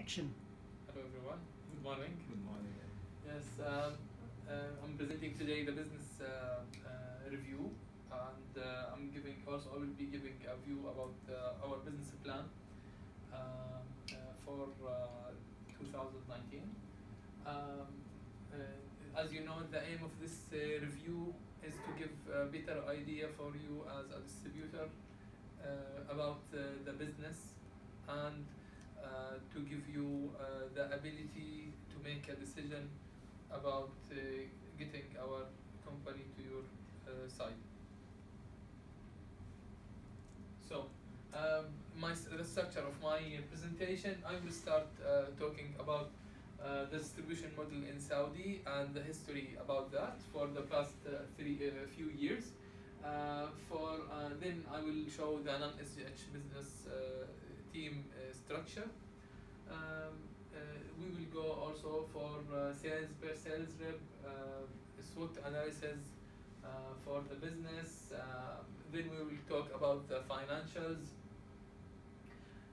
action. Hello everyone, good morning. Good morning. Yes, I'm presenting today the business review, and I will be giving a view about our business plan for 2019. As you know, the aim of this review is to give a better idea for you as a distributor about the business, and to give you the ability to make a decision about getting our company to your side. So, the structure of my presentation, I will start talking about the distribution model in Saudi and the history about that for the past few years. Then I will show the non-SGH business team structure. We will go also for sales per sales rep, SWOT analysis for the business. Then we will talk about the financials,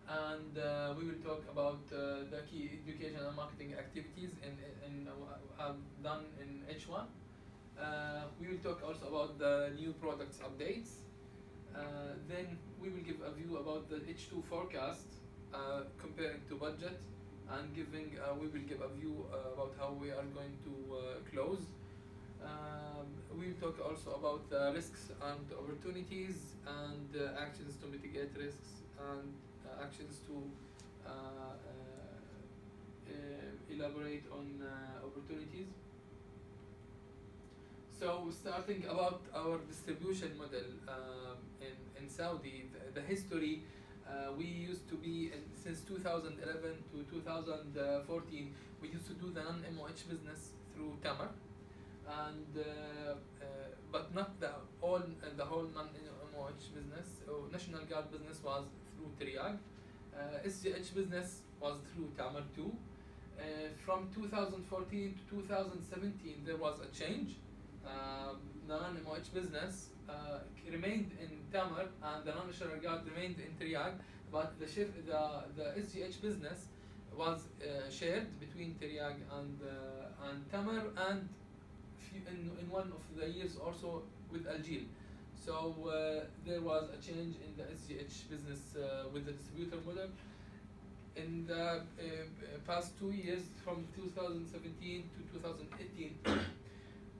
and we will talk about the key education and marketing activities have done in H1. We will talk also about the new products updates. Then we will give a view about the H2 forecast, comparing to budget, and we will give a view about how we are going to close. We will talk also about risks and opportunities, and actions to mitigate risks, and actions to elaborate on opportunities. So, starting about our distribution model in Saudi, the history, we used to be, since 2011 to 2014, we used to do the non-MOH business through Tamar, and but not the whole non-MOH business. National Guard business was through Triag. SGH business was through Tamar too. From 2014 to 2017, there was a change. The non-MOH business remained in Tamar, and the non-National Guard remained in Triag, but the SGH business was shared between Triag and Tamar, and in one of the years also with Algil. So there was a change in the SGH business with the distributor model. In the past 2 years, from 2017 to 2018,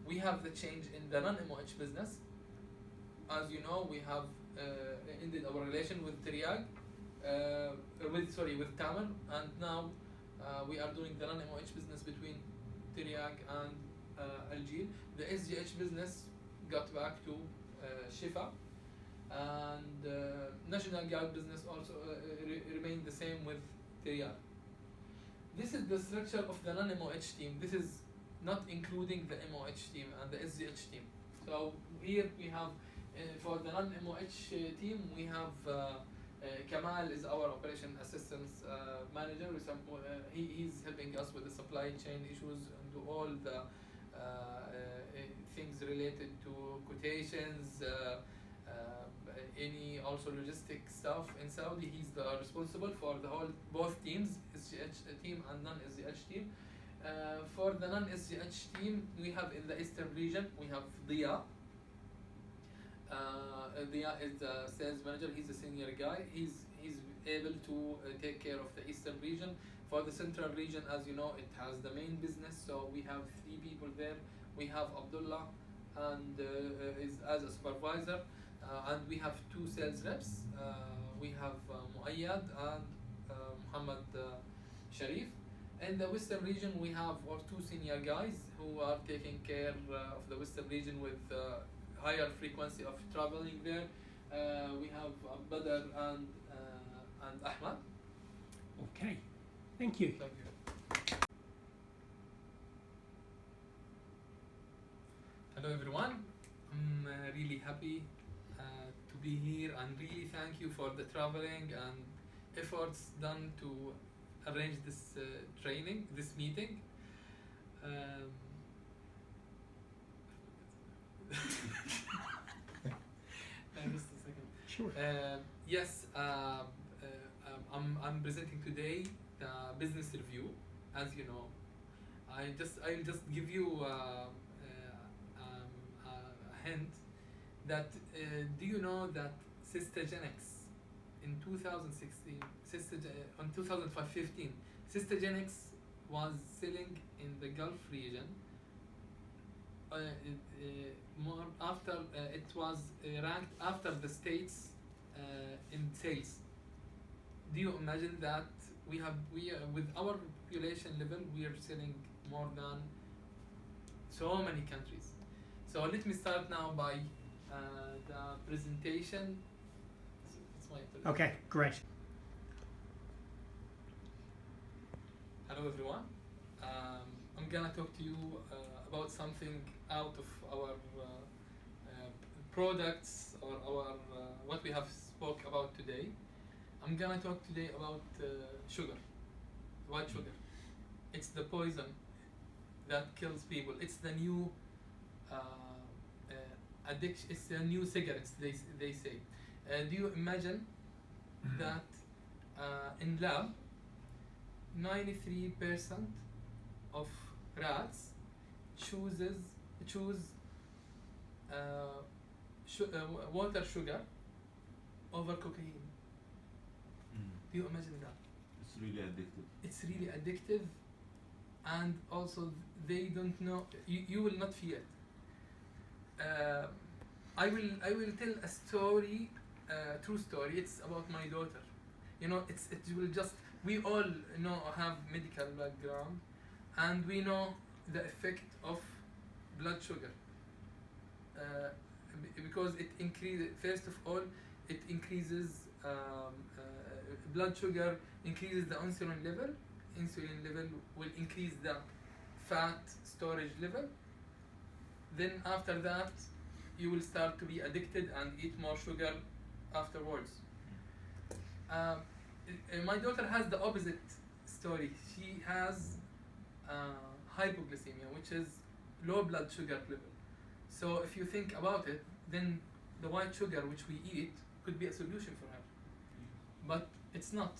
we have the change in the non-MOH business. As you know, we have ended our relation with Triag, with Tamar, and now we are doing the non-MOH business between Triag and Algil. The SGH business got back to Shifa, and National Guard business also remained the same with Triag. This is the structure of the non-MOH team. This is not including the MOH team and the SGH team. So here we have, for the non-MOH team, we have Kamal is our operation assistance manager. He's helping us with the supply chain issues and all the things related to quotations, any also logistic stuff in Saudi. He's the responsible for both teams, SGH team and non-SGH team. For the non-SGH team, we have in the Eastern region, we have Dia. Dia is the sales manager. He's a senior guy. He's able to take care of the Eastern region. For the Central region, as you know, it has the main business, so we have 3 people there. We have Abdullah, and is as a supervisor, and we have 2 sales reps. We have Muayyad and Muhammad Sharif. In the Western region, we have our 2 senior guys who are taking care of the Western region with higher frequency of traveling there. We have Badr and Ahmad. Okay, thank you. Thank you. Hello everyone. I'm really happy to be here, and really thank you for the traveling and efforts done to arrange this meeting. Just a second. Sure. Yes, I'm presenting today the business review. As you know, I'll just give you a hint that do you know that Cystogenics in 2016, on 2015, Cystogenics was selling in the Gulf region more after it was ranked after the states in sales. Do you imagine that we with our population level we are selling more than so many countries? So let me start now by the presentation. It's my presentation. Okay, great. Hello everyone. I'm gonna talk to you about something out of our products or our what we have spoke about today. I'm gonna talk today about sugar, white sugar. It's the poison that kills people. It's the new addiction. It's the new cigarettes. They say. Do you imagine that in lab, 93% of rats choose water sugar over cocaine. Do you imagine that? It's really addictive. It's really addictive, and also they don't know. You will not feel it. I will tell a story, true story. It's about my daughter. You know, it will just. We all have medical background, and we know the effect of blood sugar. Because it increases. First of all, it increases blood sugar, increases the insulin level. Insulin level will increase the fat storage level. Then after that, you will start to be addicted and eat more sugar afterwards. My daughter has the opposite story. She has hypoglycemia, which is low blood sugar level. So if you think about it, then the white sugar which we eat could be a solution for her. But it's not.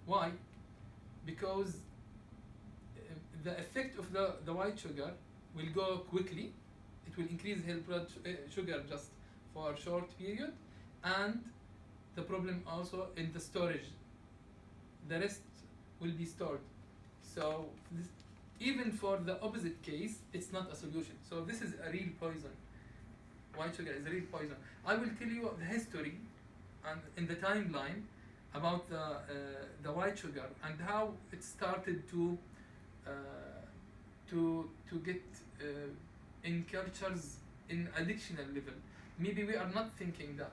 Why? Because the effect of the white sugar will go quickly. It will increase her blood sugar just for a short period, and the problem also in the storage. The rest will be stored. So even for the opposite case, it's not a solution. So this is a real poison. White sugar is a real poison. I will tell you the history and in the timeline about the white sugar and how it started to get in cultures in addictional level. Maybe we are not thinking that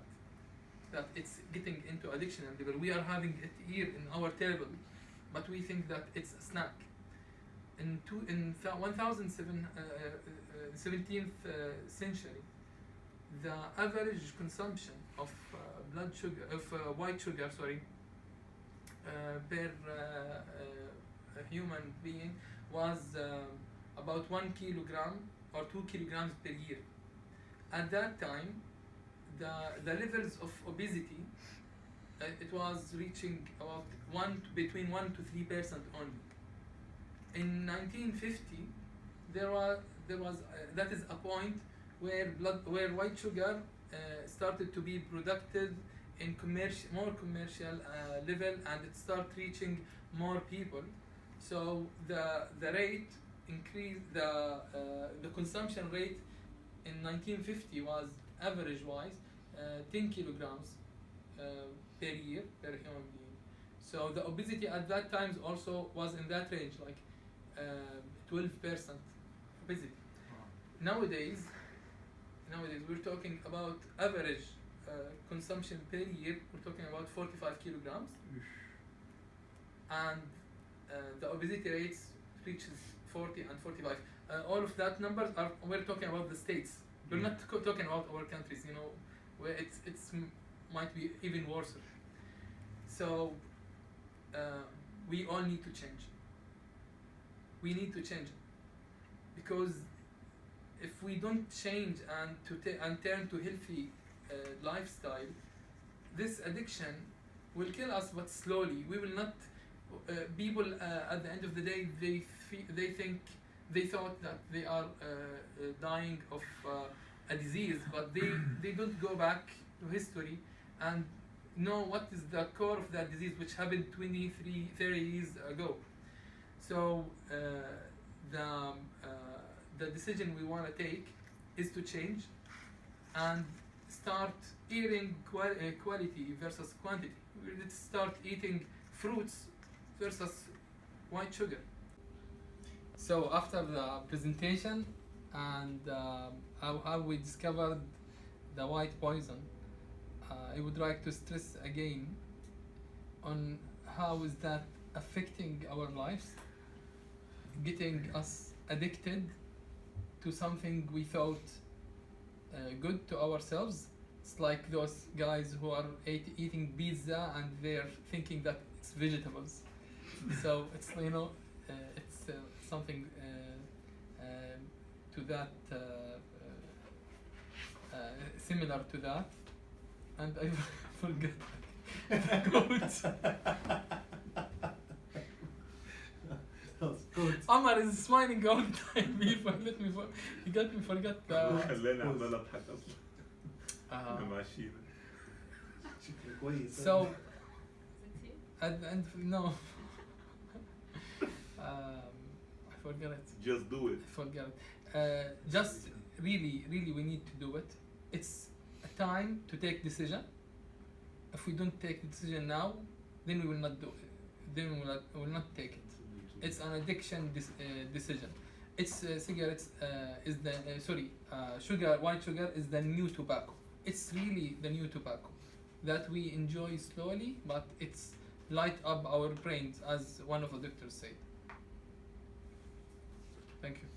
it's getting into addictional level. We are having it here in our table, but we think that it's a snack. In 17th century, the average consumption of blood sugar, of white sugar, per human being was about 1 kilogram or 2 kilograms per year. At that time, the levels of obesity, it was reaching about between 1 to 3% only. In 1950, there was that is a point where white sugar started to be productive in more commercial level, and it started reaching more people. So the rate increased. The consumption rate in 1950 was average wise 10 kilograms per year per human being. So the obesity at that time also was in that range, like 12% obesity. Nowadays we're talking about average consumption per year. We're talking about 45 kilograms, and the obesity rates reaches 40 and 45. All of that numbers are, we're talking about the states. We're not talking about our countries, where it's might be even worse. So we all need to change. We need to change, because if we don't change and turn to healthy lifestyle, this addiction will kill us, but slowly. We will not people at the end of the day they thought that they are dying of a disease, but they don't go back to history and know what is the core of that disease, which happened 30 years ago. So the decision we want to take is to change and start eating quality versus quantity. Let's start eating fruits versus white sugar. So after the presentation and how we discovered the white poison, I would like to stress again on how is that affecting our lives, getting us addicted to something we thought good to ourselves. It's like those guys who are eating pizza and they're thinking that it's vegetables. So it's it's something to that similar to that, and I forget the quote. Good. Amar is smiling all the time. He got me forget خلاني عمال اضحك اصلا انا ماشيين. شكله كويس. So and no I forget it. Just do it. Forget it. Just really we need to do it. It's a time to take decision. If we don't take the decision now, then we will not do it. Then we will not take it. It's an addiction decision. It's cigarettes is the sugar. White sugar is the new tobacco. It's really the new tobacco that we enjoy slowly, but it's light up our brains, as one of the doctors said. Thank you.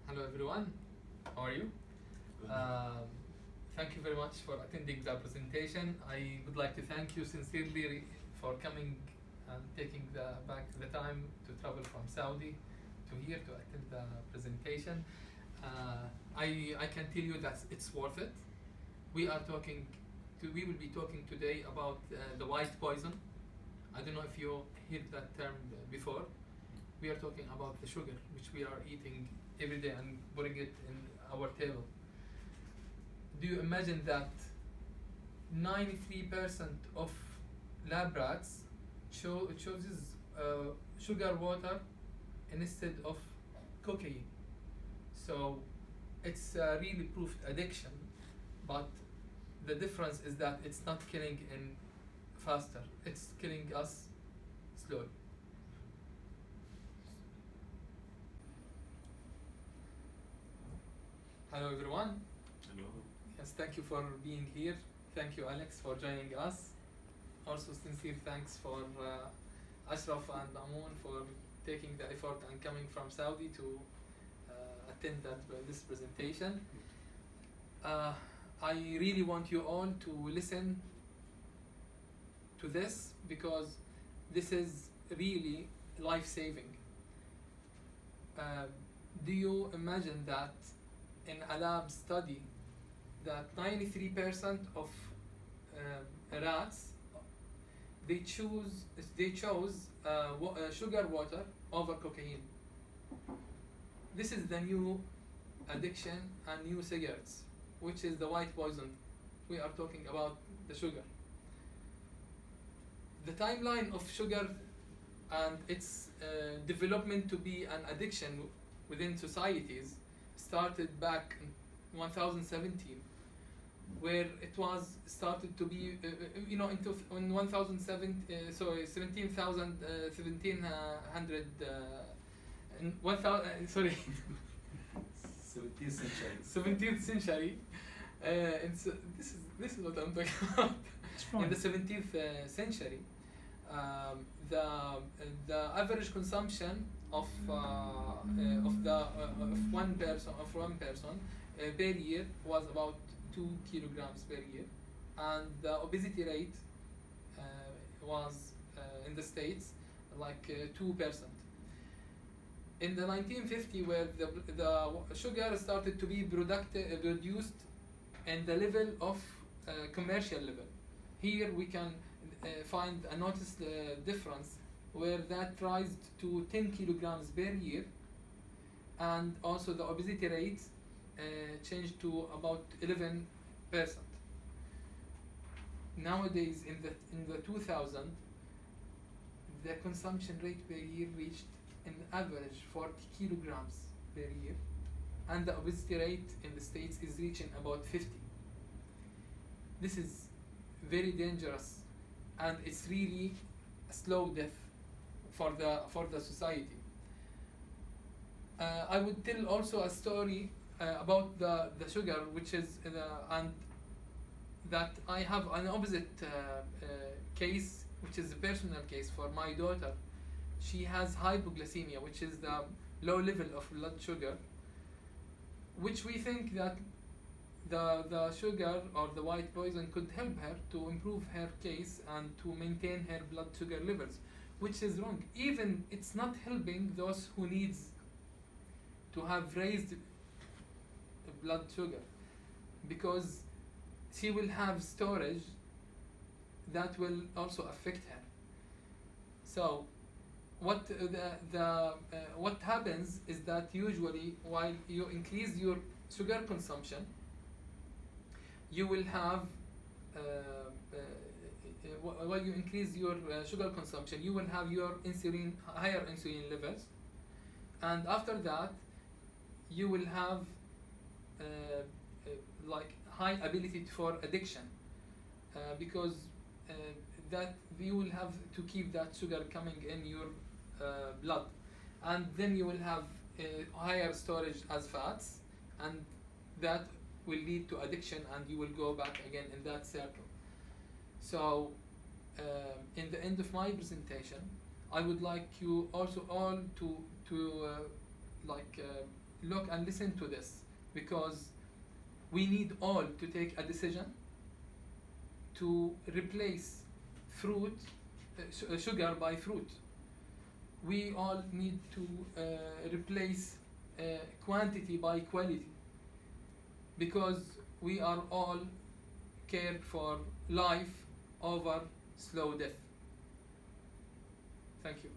Hello everyone. How are you? Thank you very much for attending the presentation. I would like to thank you sincerely for coming and taking back the time to travel from Saudi to here to attend the presentation. I can tell you that it's worth it. We will be talking today about the white poison. I don't know if you heard that term before. We are talking about the sugar which we are eating every day and putting it in our table. Do you imagine that 93% of lab rats chooses sugar water instead of cocaine? So it's a really proved addiction, but the difference is that it's not killing in faster, it's killing us slowly. Hello everyone. Hello. Yes, thank you for being here. Thank you, Alex, for joining us. Also, sincere thanks for Ashraf and Amun for taking the effort and coming from Saudi to attend this presentation. I really want you all to listen to this because this is really life-saving. Do you imagine that in a lab study that 93% of rats they chose sugar water over cocaine? This is the new addiction and new cigarettes, which is the white poison. We are talking about the sugar. The timeline of sugar and its development to be an addiction within societies started back in 1017, where it was started to be, in 1700, 17th century. 17th century. This is what I'm talking about. In the 17th century, the average consumption of one person per year was about 2 kilograms per year, and the obesity rate was in the States like 2%. In the 1950s, where the sugar started to be produced in the level of commercial level, here we can find a noticed difference where that rised to 10 kilograms per year, and also the obesity rate changed to about 11%. Nowadays, in the 2000, the consumption rate per year reached an average 40 kilograms per year, and the obesity rate in the States is reaching about 50. This is very dangerous, and it's really a slow death for the society. I would tell also a story about the sugar, which is and that I have an opposite case, which is a personal case for my daughter. She has hypoglycemia, which is the low level of blood sugar, which we think that the sugar or the white poison could help her to improve her case and to maintain her blood sugar levels, which is wrong. Even it's not helping those who needs to have raised blood sugar, because she will have storage that will also affect her. So what what happens is that usually while you increase your sugar consumption, you will have while you increase your sugar consumption, you will have your higher insulin levels, and after that you will have like high ability for addiction, because that you will have to keep that sugar coming in your blood, and then you will have higher storage as fats, and that will lead to addiction, and you will go back again in that circle. So in the end of my presentation, I would like you also all to look and listen to this, because we need all to take a decision to replace sugar by fruit. We all need to replace quantity by quality, because we are all cared for life over slow death. Thank you.